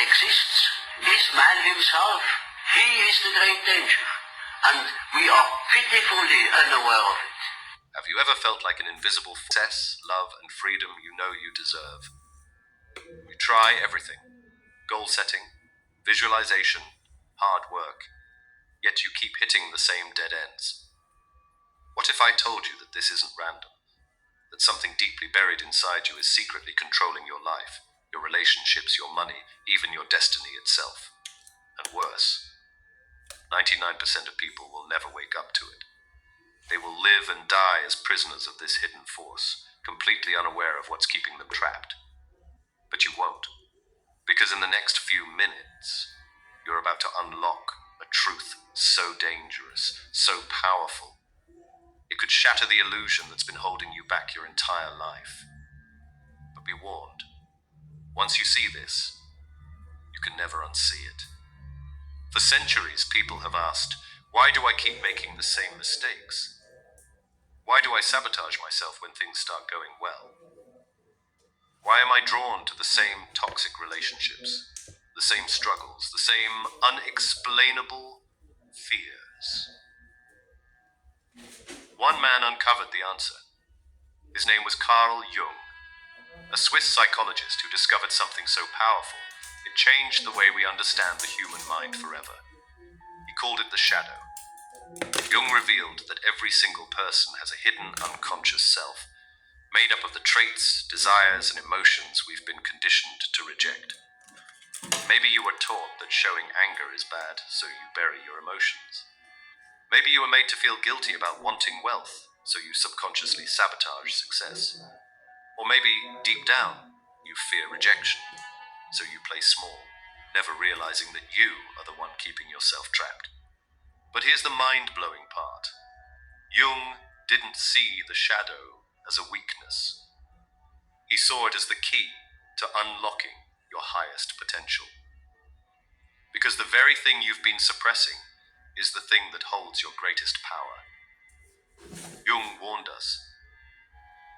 exists is man himself. He is the great danger, and we are pitifully unaware of it. Have you ever felt like an invisible success, love, and freedom you know you deserve? You try everything: goal setting, visualization, hard work, yet you keep hitting the same dead ends. What if I told you that this isn't random? That something deeply buried inside you is secretly controlling your life, your relationships, your money, even your destiny itself. And worse, 99% of people will never wake up to it. They will live and die as prisoners of this hidden force, completely unaware of what's keeping them trapped. But you won't, because in the next few minutes, you're about to unlock a truth so dangerous, so powerful, it could shatter the illusion that's been holding you back your entire life. But be warned, once you see this, you can never unsee it. For centuries, people have asked, why do I keep making the same mistakes? Why do I sabotage myself when things start going well? Why am I drawn to the same toxic relationships, the same struggles, the same unexplainable fears? One man uncovered the answer. His name was Carl Jung, a Swiss psychologist who discovered something so powerful, it changed the way we understand the human mind forever. He called it the shadow. Jung revealed that every single person has a hidden unconscious self, made up of the traits, desires, and emotions we've been conditioned to reject. Maybe you were taught that showing anger is bad, so you bury your emotions. Maybe you were made to feel guilty about wanting wealth, so you subconsciously sabotage success. Or maybe, deep down, you fear rejection, so you play small, never realizing that you are the one keeping yourself trapped. But here's the mind-blowing part. Jung didn't see the shadow as a weakness. He saw it as the key to unlocking your highest potential. Because the very thing you've been suppressing is the thing that holds your greatest power. Jung warned us,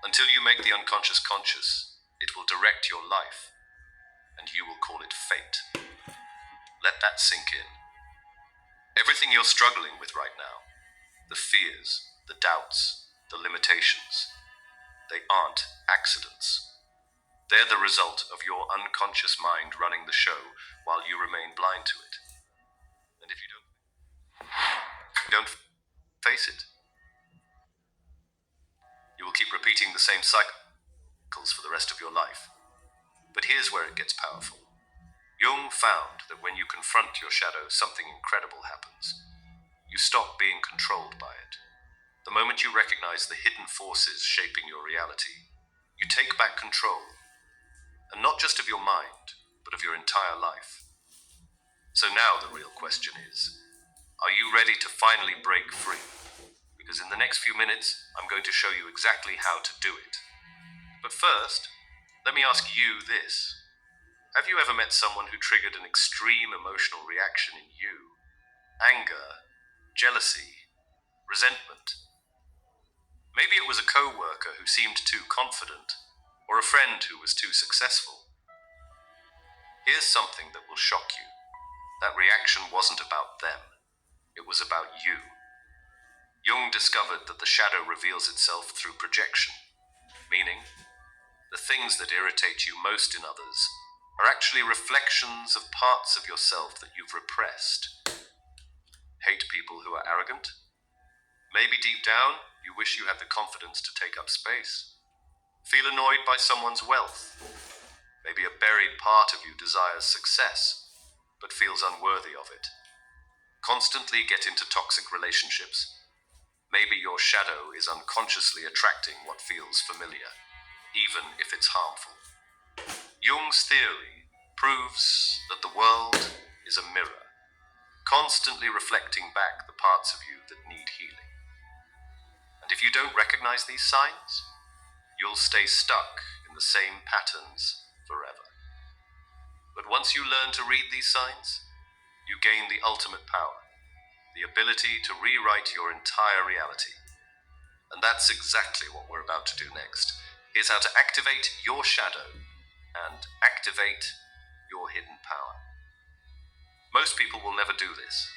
until you make the unconscious conscious, it will direct your life, and you will call it fate. Let that sink in. Everything you're struggling with right now, the fears, the doubts, the limitations, they aren't accidents. They're the result of your unconscious mind running the show while you remain blind to it. And if you don't face it, you will keep repeating the same cycles for the rest of your life. But here's where it gets powerful. Jung found that when you confront your shadow, something incredible happens. You stop being controlled by it. The moment you recognize the hidden forces shaping your reality, you take back control, and not just of your mind, but of your entire life. So now the real question is, are you ready to finally break free? Because in the next few minutes, I'm going to show you exactly how to do it. But first, let me ask you this. Have you ever met someone who triggered an extreme emotional reaction in you? Anger, jealousy, resentment. Maybe it was a co-worker who seemed too confident, or a friend who was too successful. Here's something that will shock you. That reaction wasn't about them. It was about you. Jung discovered that the shadow reveals itself through projection, meaning the things that irritate you most in others are actually reflections of parts of yourself that you've repressed. Hate people who are arrogant? Maybe deep down, you wish you had the confidence to take up space. Feel annoyed by someone's wealth? Maybe a buried part of you desires success, but feels unworthy of it. Constantly get into toxic relationships. Maybe your shadow is unconsciously attracting what feels familiar, even if it's harmful. Jung's theory proves that the world is a mirror, constantly reflecting back the parts of you that need healing. And if you don't recognize these signs, you'll stay stuck in the same patterns forever. But once you learn to read these signs, you gain the ultimate power, the ability to rewrite your entire reality. And that's exactly what we're about to do next. Here's how to activate your shadow and activate your hidden power. Most people will never do this.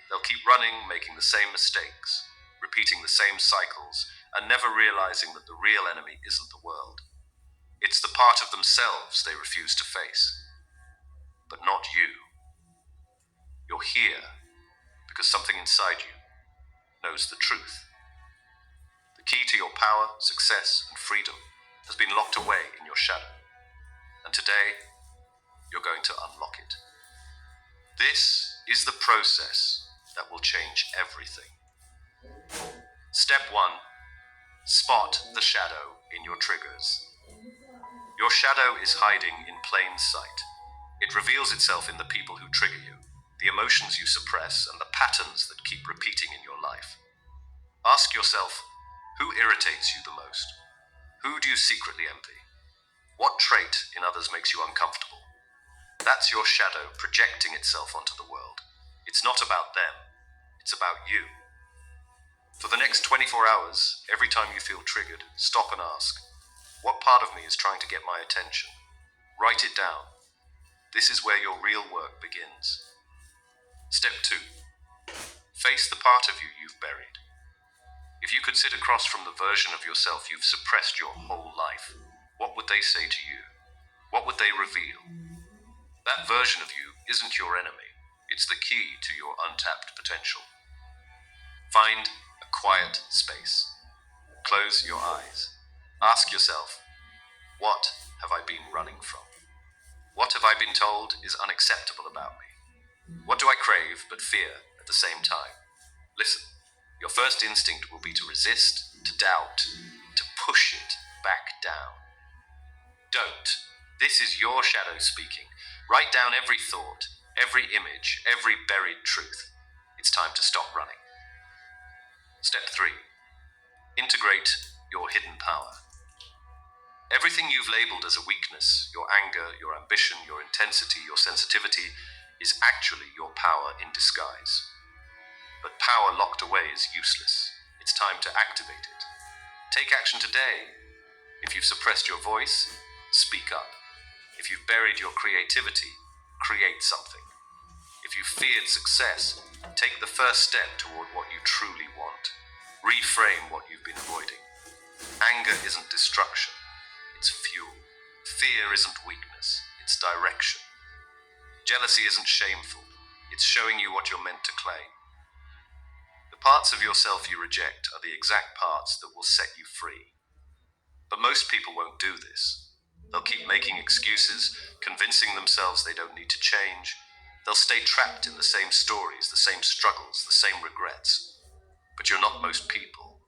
They'll keep running, making the same mistakes, repeating the same cycles, and never realizing that the real enemy isn't the world. It's the part of themselves they refuse to face. But not you. You're here because something inside you knows the truth. The key to your power, success, and freedom has been locked away in your shadow. And today, you're going to unlock it. This is the process that will change everything. Step 1. Spot the shadow in your triggers. Your shadow is hiding in plain sight. It reveals itself in the people who trigger you, the emotions you suppress, and the patterns that keep repeating in your life. Ask yourself, who irritates you the most? Who do you secretly envy? What trait in others makes you uncomfortable? That's your shadow projecting itself onto the world. It's not about them. It's about you. For the next 24 hours, every time you feel triggered, stop and ask, what part of me is trying to get my attention? Write it down. This is where your real work begins. Step 2. Face the part of you you've buried. If you could sit across from the version of yourself you've suppressed your whole life, what would they say to you? What would they reveal? That version of you isn't your enemy. It's the key to your untapped potential. Find a quiet space. Close your eyes. Ask yourself, what have I been running from? What have I been told is unacceptable about me? What do I crave but fear at the same time? Listen, your first instinct will be to resist, to doubt, to push it back down. Don't. This is your shadow speaking. Write down every thought, every image, every buried truth. It's time to stop running. Step 3. Integrate your hidden power. Everything you've labeled as a weakness, your anger, your ambition, your intensity, your sensitivity, is actually your power in disguise. But power locked away is useless. It's time to activate it. Take action today. If you've suppressed your voice, speak up. If you've buried your creativity, create something. If you've feared success, take the first step toward what you truly want. Reframe what you've been avoiding. Anger isn't destruction, it's fuel. Fear isn't weakness, it's direction. Jealousy isn't shameful, it's showing you what you're meant to claim. The parts of yourself you reject are the exact parts that will set you free. But most people won't do this. They'll keep making excuses, convincing themselves they don't need to change. They'll stay trapped in the same stories, the same struggles, the same regrets. But you're not most people.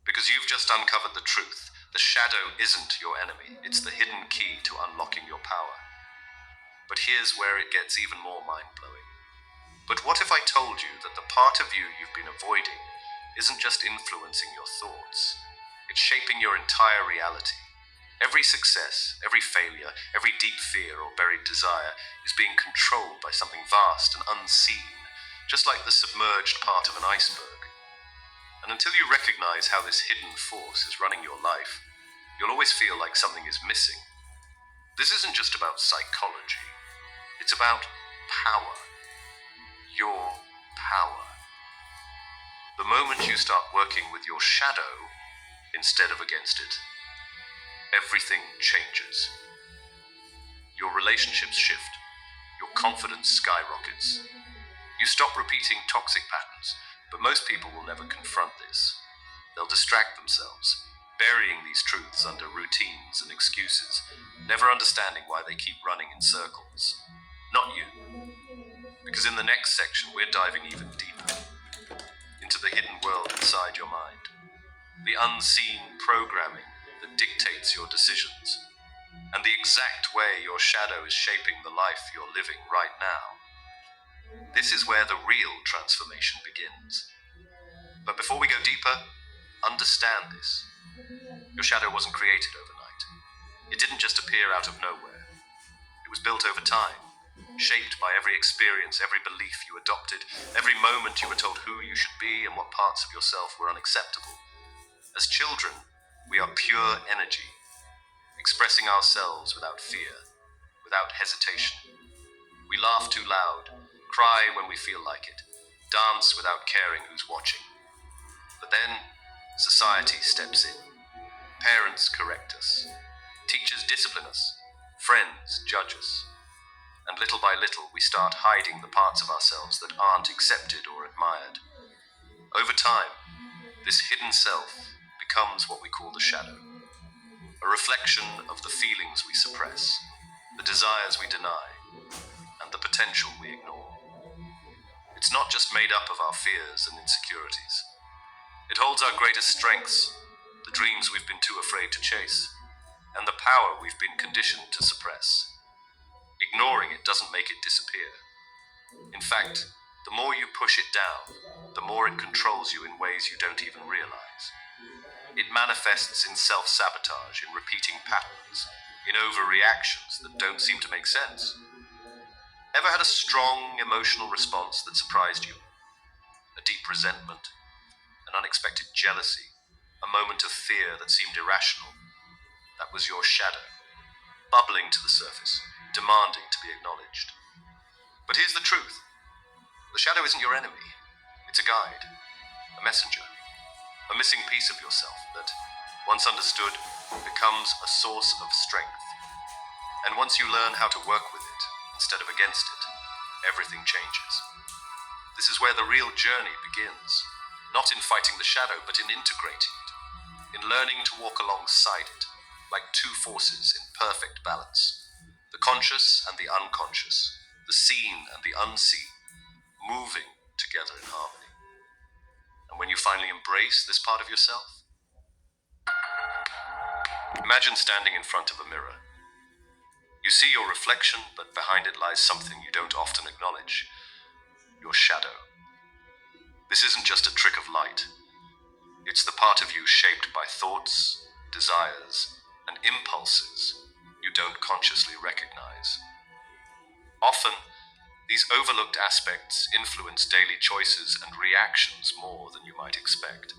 Because you've just uncovered the truth. The shadow isn't your enemy. It's the hidden key to unlocking your power. But here's where it gets even more mind-blowing. But what if I told you that the part of you you've been avoiding isn't just influencing your thoughts? It's shaping your entire reality. Every success, every failure, every deep fear or buried desire is being controlled by something vast and unseen, just like the submerged part of an iceberg. And until you recognize how this hidden force is running your life, you'll always feel like something is missing. This isn't just about psychology. It's about power. Your power. The moment you start working with your shadow instead of against it, everything changes. Your relationships shift. Your confidence skyrockets. You stop repeating toxic patterns. But most people will never confront this. They'll distract themselves, burying these truths under routines and excuses, never understanding why they keep running in circles. Not you. Because in the next section, we're diving even deeper into the hidden world inside your mind, the unseen programming that dictates your decisions, and the exact way your shadow is shaping the life you're living right now. This is where the real transformation begins. But before we go deeper, understand this. Your shadow wasn't created overnight. It didn't just appear out of nowhere. It was built over time, shaped by every experience, every belief you adopted, every moment you were told who you should be and what parts of yourself were unacceptable. As children, we are pure energy, expressing ourselves without fear, without hesitation. We laugh too loud, cry when we feel like it, dance without caring who's watching. But then, society steps in. Parents correct us. Teachers discipline us. Friends judge us. And little by little, we start hiding the parts of ourselves that aren't accepted or admired. Over time, this hidden self becomes what we call the shadow, a reflection of the feelings we suppress, the desires we deny, and the potential we ignore. It's not just made up of our fears and insecurities. It holds our greatest strengths, the dreams we've been too afraid to chase, and the power we've been conditioned to suppress. Ignoring it doesn't make it disappear. In fact, the more you push it down, the more it controls you in ways you don't even realize. It manifests in self-sabotage, in repeating patterns, in overreactions that don't seem to make sense. Ever had a strong emotional response that surprised you? A deep resentment, an unexpected jealousy, a moment of fear that seemed irrational? That was your shadow, bubbling to the surface, demanding to be acknowledged. But here's the truth. The shadow isn't your enemy. It's a guide, a messenger, a missing piece of yourself that, once understood, becomes a source of strength. And once you learn how to work with it instead of against it, everything changes. This is where the real journey begins, not in fighting the shadow, but in integrating it, in learning to walk alongside it, like two forces in perfect balance, the conscious and the unconscious, the seen and the unseen, moving together in harmony. And when you finally embrace this part of yourself, imagine standing in front of a mirror. You see your reflection, but behind it lies something you don't often acknowledge: your shadow. This isn't just a trick of light. It's the part of you shaped by thoughts, desires, and impulses you don't consciously recognize. Often, these overlooked aspects influence daily choices and reactions more than you might expect.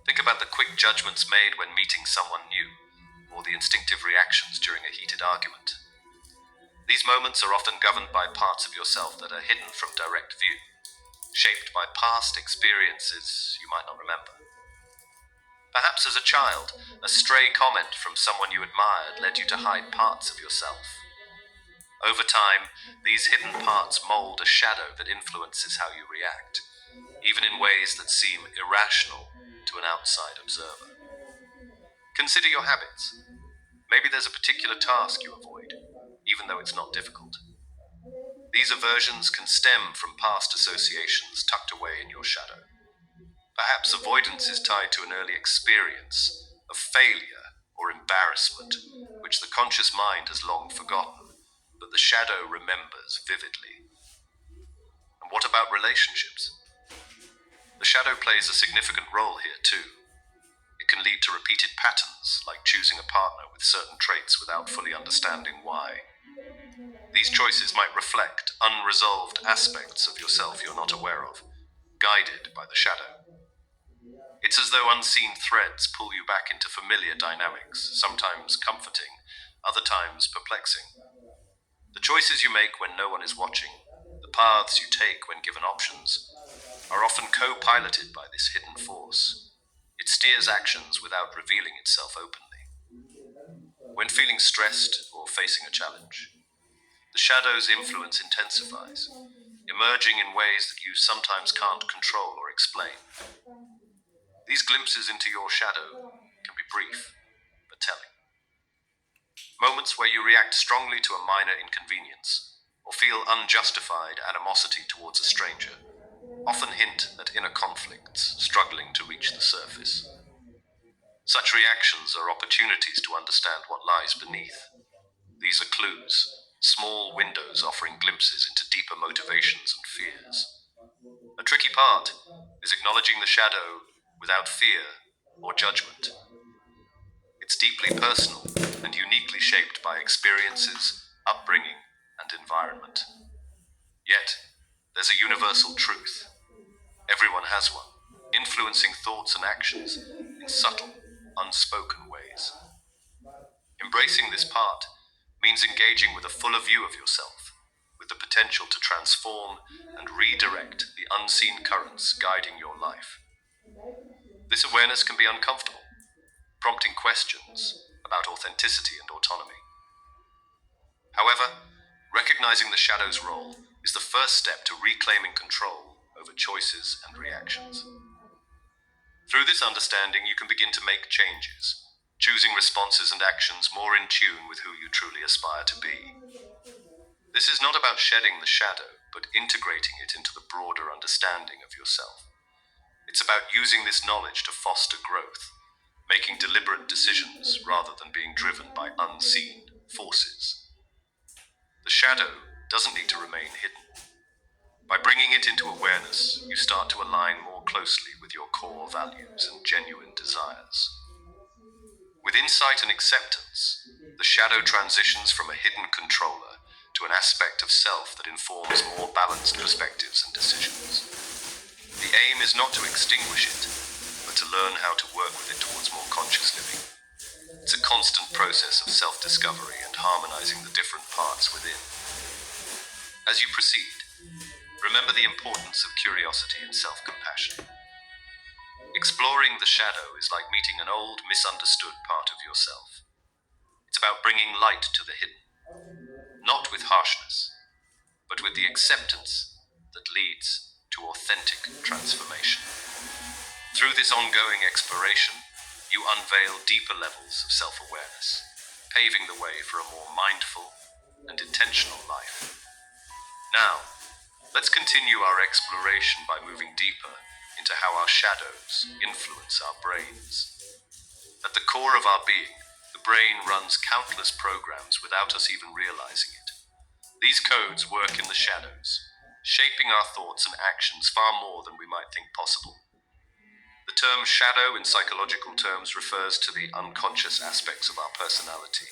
Think about the quick judgments made when meeting someone new, or the instinctive reactions during a heated argument. These moments are often governed by parts of yourself that are hidden from direct view, shaped by past experiences you might not remember. Perhaps as a child, a stray comment from someone you admired led you to hide parts of yourself. Over time, these hidden parts mold a shadow that influences how you react, even in ways that seem irrational to an outside observer. Consider your habits. Maybe there's a particular task you avoid, even though it's not difficult. These aversions can stem from past associations tucked away in your shadow. Perhaps avoidance is tied to an early experience of failure or embarrassment, which the conscious mind has long forgotten, but the shadow remembers vividly. And what about relationships? The shadow plays a significant role here too. It can lead to repeated patterns, like choosing a partner with certain traits without fully understanding why. These choices might reflect unresolved aspects of yourself you're not aware of, guided by the shadow. It's as though unseen threads pull you back into familiar dynamics, sometimes comforting, other times perplexing. The choices you make when no one is watching, the paths you take when given options, are often co-piloted by this hidden force. It steers actions without revealing itself openly. When feeling stressed or facing a challenge, the shadow's influence intensifies, emerging in ways that you sometimes can't control or explain. These glimpses into your shadow can be brief, but telling. Moments where you react strongly to a minor inconvenience, or feel unjustified animosity towards a stranger, often hint at inner conflicts struggling to reach the surface. Such reactions are opportunities to understand what lies beneath. These are clues, small windows offering glimpses into deeper motivations and fears. A tricky part is acknowledging the shadow without fear or judgment. It's deeply personal and uniquely shaped by experiences, upbringing, and environment. Yet, there's a universal truth. Everyone has one, influencing thoughts and actions in subtle, unspoken ways. Embracing this part means engaging with a fuller view of yourself, with the potential to transform and redirect the unseen currents guiding your life. This awareness can be uncomfortable, prompting questions about authenticity and autonomy. However, recognizing the shadow's role is the first step to reclaiming control over choices and reactions. Through this understanding, you can begin to make changes, choosing responses and actions more in tune with who you truly aspire to be. This is not about shedding the shadow, but integrating it into the broader understanding of yourself. It's about using this knowledge to foster growth, making deliberate decisions rather than being driven by unseen forces. The shadow doesn't need to remain hidden. By bringing it into awareness, you start to align more closely with your core values and genuine desires. With insight and acceptance, the shadow transitions from a hidden controller to an aspect of self that informs more balanced perspectives and decisions. The aim is not to extinguish it, but to learn how to work with it towards more conscious living. It's a constant process of self-discovery and harmonizing the different parts within. As you proceed, remember the importance of curiosity and self-compassion. Exploring the shadow is like meeting an old, misunderstood part of yourself. It's about bringing light to the hidden, not with harshness, but with the acceptance that leads to authentic transformation. Through this ongoing exploration, you unveil deeper levels of self-awareness, paving the way for a more mindful and intentional life. Now, let's continue our exploration by moving deeper into how our shadows influence our brains. At the core of our being, the brain runs countless programs without us even realizing it. These codes work in the shadows, shaping our thoughts and actions far more than we might think possible. The term shadow in psychological terms refers to the unconscious aspects of our personality.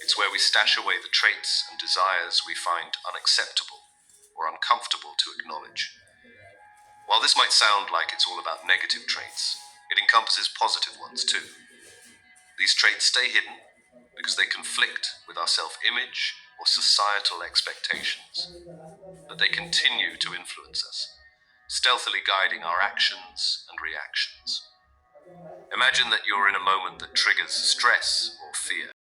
It's where we stash away the traits and desires we find unacceptable or uncomfortable to acknowledge. While this might sound like it's all about negative traits, it encompasses positive ones too. These traits stay hidden because they conflict with our self-image or societal expectations, but they continue to influence us, stealthily guiding our actions and reactions. Imagine that you're in a moment that triggers stress or fear.